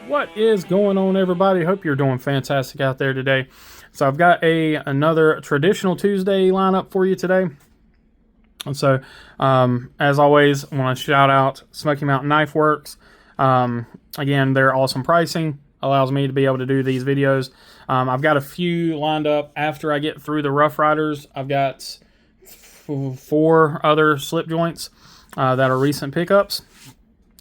What is going on, everybody? Hope you're doing fantastic out there today. So I've got another traditional Tuesday lineup for you today. And so, as always, I want to shout out Smoky Mountain Knife Works. Again, their awesome pricing allows me to be able to do these videos. I've got a few lined up after I get through the Rough Riders. I've got 4 other slip joints that are recent pickups.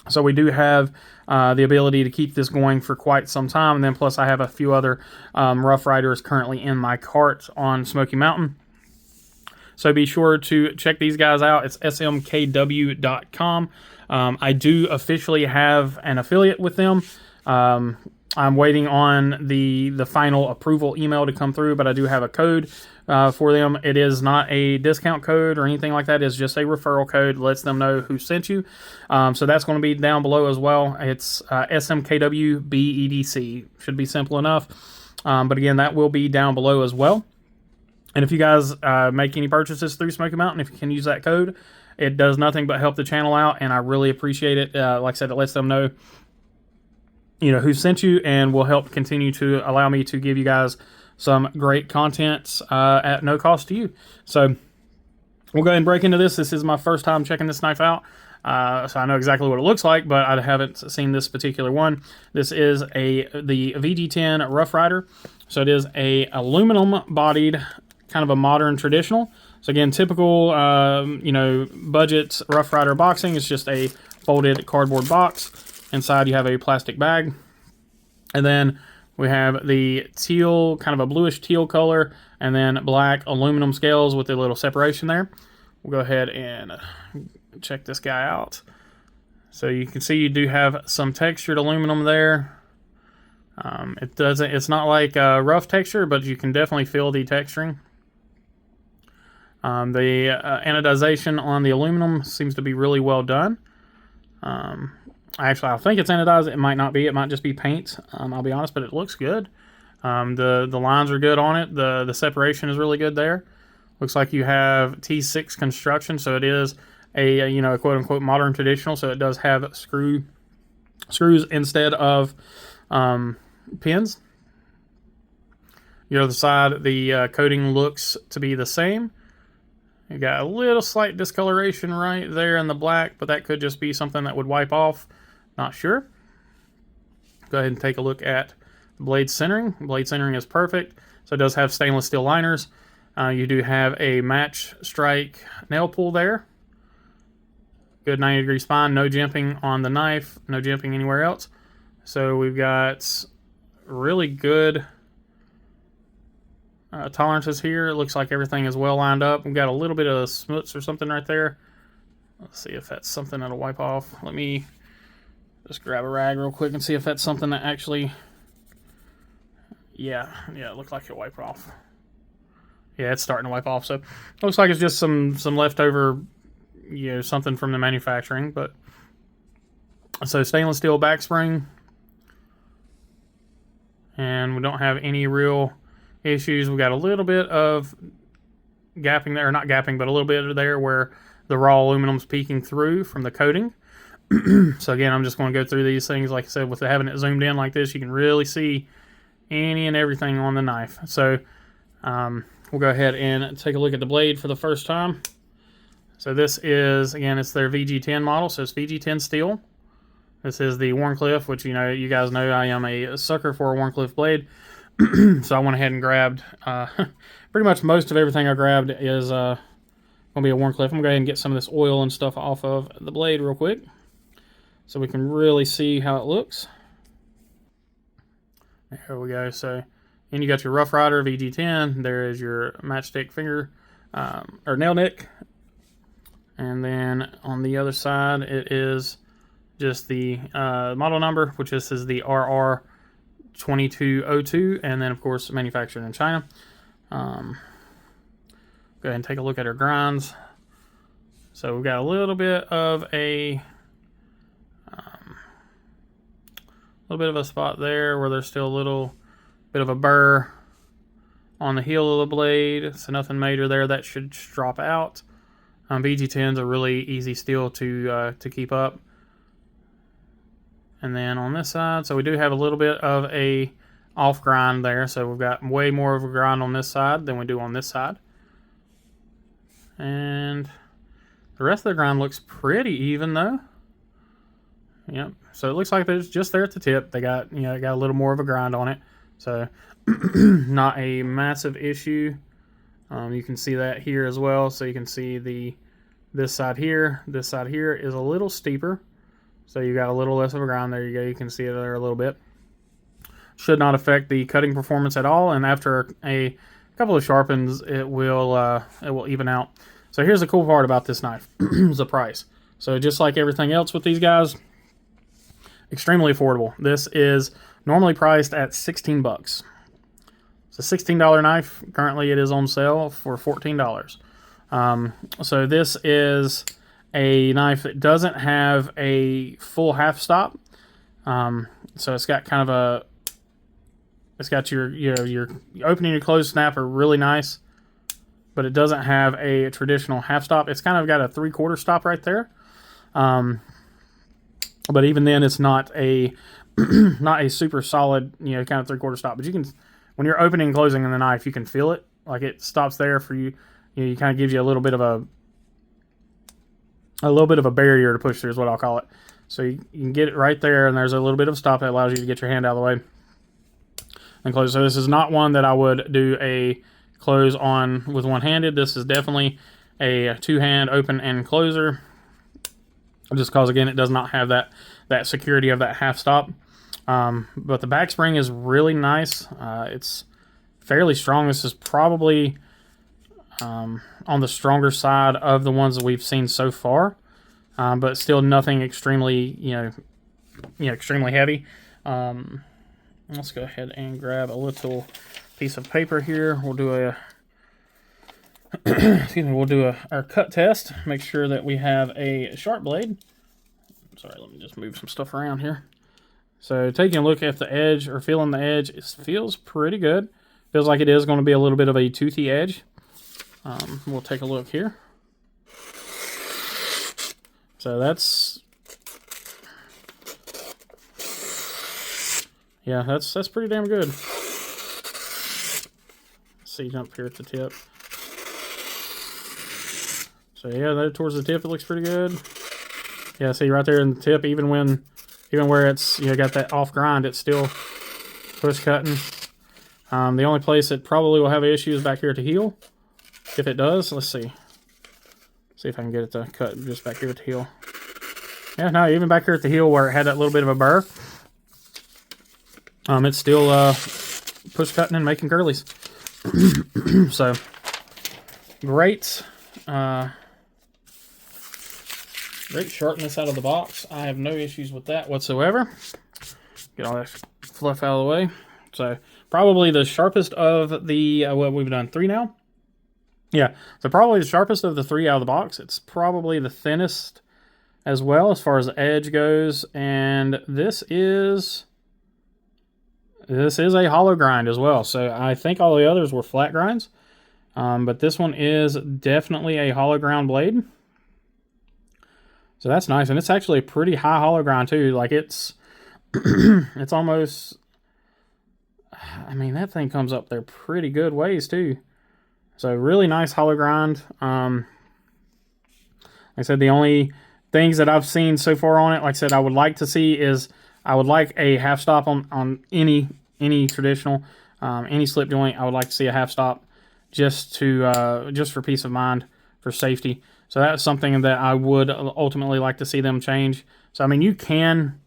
So we do have the ability to keep this going for quite some time. And then plus I have a few other Rough Riders currently in my cart on Smoky Mountain. So be sure to check these guys out. It's smkw.com. I do officially have an affiliate with them. I'm waiting on the final approval email to come through, but I do have a code for them. It is not a discount code or anything like that. It's just a referral code. Lets them know who sent you. So that's going to be down below as well. It's SMKWBEDC. Should be simple enough. But again, that will be down below as well. And if you guys make any purchases through Smoky Mountain, if you can use that code, it does nothing but help the channel out, and I really appreciate it. Like I said, it lets them know, who sent you, and will help continue to allow me to give you guys some great content at no cost to you. So we'll go ahead and break into this. This is my first time checking this knife out, so I know exactly what it looks like, but I haven't seen this particular one. This is the VG10 Rough Ryder. So it is a aluminum bodied, kind of a modern traditional. So again, typical, budget Rough Ryder boxing. It's just a folded cardboard box. Inside you have a plastic bag. And then we have the teal, kind of a bluish teal color, and then black aluminum scales with a little separation there. We'll go ahead and check this guy out. So you can see you do have some textured aluminum there. It's not like rough texture, but you can definitely feel the texturing. The anodization on the aluminum seems to be really well done. Actually, I think it's anodized. It might not be. It might just be paint. I'll be honest, but it looks good. The lines are good on it. The separation is really good there. Looks like you have T6 construction, so it is a quote unquote modern traditional. So it does have screws instead of pins. The other side, the coating looks to be the same. You got a little slight discoloration right there in the black, but that could just be something that would wipe off. Not sure. Go ahead and take a look at the blade centering. Blade centering is perfect. So it does have stainless steel liners. You do have a match strike nail pull there. Good 90-degree spine. No jimping on the knife. No jimping anywhere else. So we've got really good tolerances here. It looks like everything is well lined up. We've got a little bit of smuts or something right there. Let's see if that's something that'll wipe off. Let me just grab a rag real quick and see if that's something that actually... Yeah, it looked like it wiped off. Yeah, it's starting to wipe off. So looks like it's just some leftover, something from the manufacturing. But so stainless steel back spring, and we don't have any real issues. We got a little bit of gapping there, not gapping, but a little bit there where the raw aluminum's peeking through from the coating. So again, I'm just going to go through these things. Like I said, with having it zoomed in like this, you can really see any and everything on the knife. So we'll go ahead and take a look at the blade for the first time. So this is, again, it's their VG10 model. So it's VG10 steel. This is the Wharncliffe, which you guys know I am a sucker for a Wharncliffe blade. So I went ahead and grabbed pretty much most of everything I grabbed is going to be a Wharncliffe. I'm going to go ahead and get some of this oil and stuff off of the blade real quick so we can really see how it looks. There we go. So, and you got your Rough Ryder VG10. There is your matchstick finger or nail nick. And then on the other side, it is just the model number, which this is the RR2202, and then of course manufactured in China. Go ahead and take a look at our grinds. So we've got a little bit of a spot there where there's still a little bit of a burr on the heel of the blade. So nothing major there. That should drop out. VG10s are really easy steel to keep up. And then on this side, so we do have a little bit of a off grind there. So we've got way more of a grind on this side than we do on this side. And the rest of the grind looks pretty even though. Yep. So it looks like there's just there at the tip. They got, you know, it got a little more of a grind on it. So not a massive issue. You can see that here as well. So you can see this side here is a little steeper. So you got a little less of a grind. There you go. You can see it there a little bit. Should not affect the cutting performance at all. And after a couple of sharpens, it will even out. So here's the cool part about this knife, is the price. So just like everything else with these guys, extremely affordable. This is normally priced at 16 bucks. It's a $16 knife. Currently it is on sale for $14. So this is a knife that doesn't have a full half stop. So it's got kind of it's got your opening and close snap are really nice, but it doesn't have a traditional half stop. It's kind of got a 3/4 stop right there. But even then it's not a not a super solid, you know, kind of 3/4 stop. But you can, when you're opening and closing in the knife, you can feel it. Like it stops there for you. You know, it kind of gives you a little bit of a barrier to push through is what I'll call it. So you can get it right there, and there's a little bit of stop that allows you to get your hand out of the way and close. So this is not one that I would do a close on with one-handed. This is definitely a two-hand open and closer, just because, again, it does not have that security of that half stop. But the back spring is really nice. It's fairly strong. This is probably on the stronger side of the ones that we've seen so far, but still nothing extremely, extremely heavy. Let's go ahead and grab a little piece of paper here. We'll do our cut test. Make sure that we have a sharp blade. Sorry, let me just move some stuff around here. So taking a look at the edge, or feeling the edge, it feels pretty good. Feels like it is going to be a little bit of a toothy edge. We'll take a look here. So that's pretty damn good. Let's see, jump here at the tip. So yeah, there towards the tip it looks pretty good. Yeah, see right there in the tip, even where it's got that off grind, it's still push cutting. The only place it probably will have an issue is back here at the heel. If it does, let's see. See if I can get it to cut just back here at the heel. Yeah, no, even back here at the heel where it had that little bit of a burr, it's still push cutting and making curlies. So great, great sharpness out of the box. I have no issues with that whatsoever. Get all that fluff out of the way. So probably the sharpest of the what we've done 3 now. Yeah, so probably the sharpest of the 3 out of the box. It's probably the thinnest as well as far as the edge goes, and this is a hollow grind as well. So I think all the others were flat grinds, but this one is definitely a hollow ground blade. So that's nice, and it's actually a pretty high hollow grind too. Like it's it's almost, I mean, that thing comes up there pretty good ways too. So really nice hollow grind. Like I said, the only things that I've seen so far on it, like I said, I would like to see is, I would like a half stop on any traditional, any slip joint. I would like to see a half stop just for peace of mind, for safety. So that's something that I would ultimately like to see them change. So I mean, you can,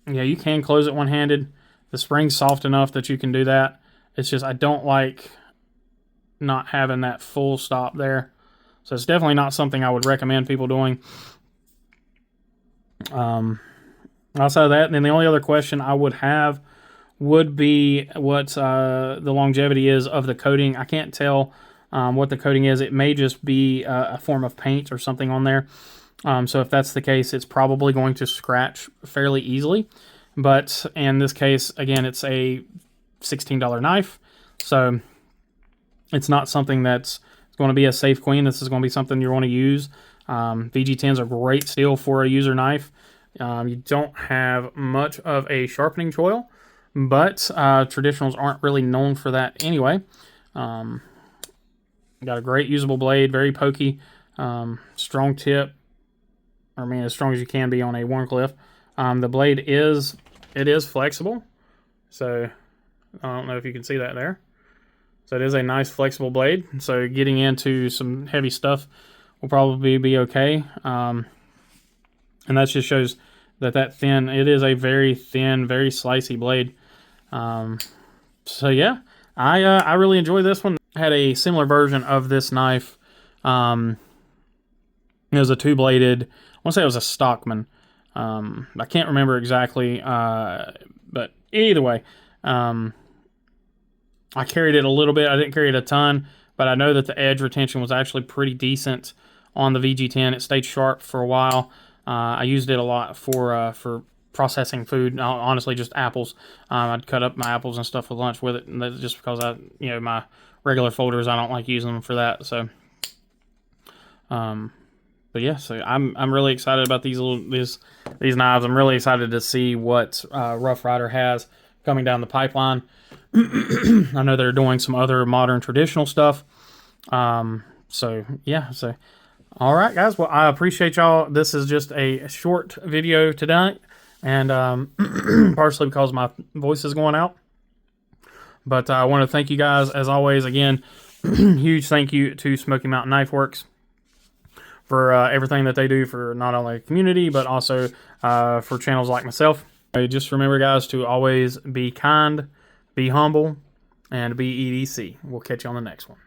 you can close it one-handed. The spring's soft enough that you can do that. It's just I don't like not having that full stop there. So it's definitely not something I would recommend people doing. Outside of that, and then the only other question I would have would be what the longevity is of the coating. I can't tell what the coating is. It may just be a form of paint or something on there. So if that's the case, it's probably going to scratch fairly easily. But in this case, again, it's a $16 knife, so it's not something that's going to be a safe queen. This is going to be something you want to use VG10s are great still for a user knife. You don't have much of a sharpening choil, but traditionals aren't really known for that anyway. Got a great usable blade, very pokey, strong tip. I mean, as strong as you can be on a Wharncliffe. The blade is flexible, so I don't know if you can see that there. So it is a nice flexible blade. So getting into some heavy stuff will probably be okay. And that just shows that thin. It is a very thin, very slicey blade. So yeah, I really enjoy this one. I had a similar version of this knife. It was a two-bladed. I want to say it was a Stockman. I can't remember exactly, but either way, I carried it a little bit. I didn't carry it a ton, but I know that the edge retention was actually pretty decent on the VG10. It stayed sharp for a while. I used it a lot for processing food. Honestly, just apples. I'd cut up my apples and stuff for lunch with it, and that's just because my regular folders, I don't like using them for that. So, but yeah, so I'm really excited about these knives. I'm really excited to see what Rough Ryder has coming down the pipeline. I know they're doing some other modern traditional stuff. So yeah, so all right, guys. Well, I appreciate y'all. This is just a short video tonight, and partially because my voice is going out. But I want to thank you guys as always. Again, huge thank you to Smoky Mountain Knife Works for everything that they do for not only the community, but also for channels like myself. Just remember, guys, to always be kind, be humble, and be EDC. We'll catch you on the next one.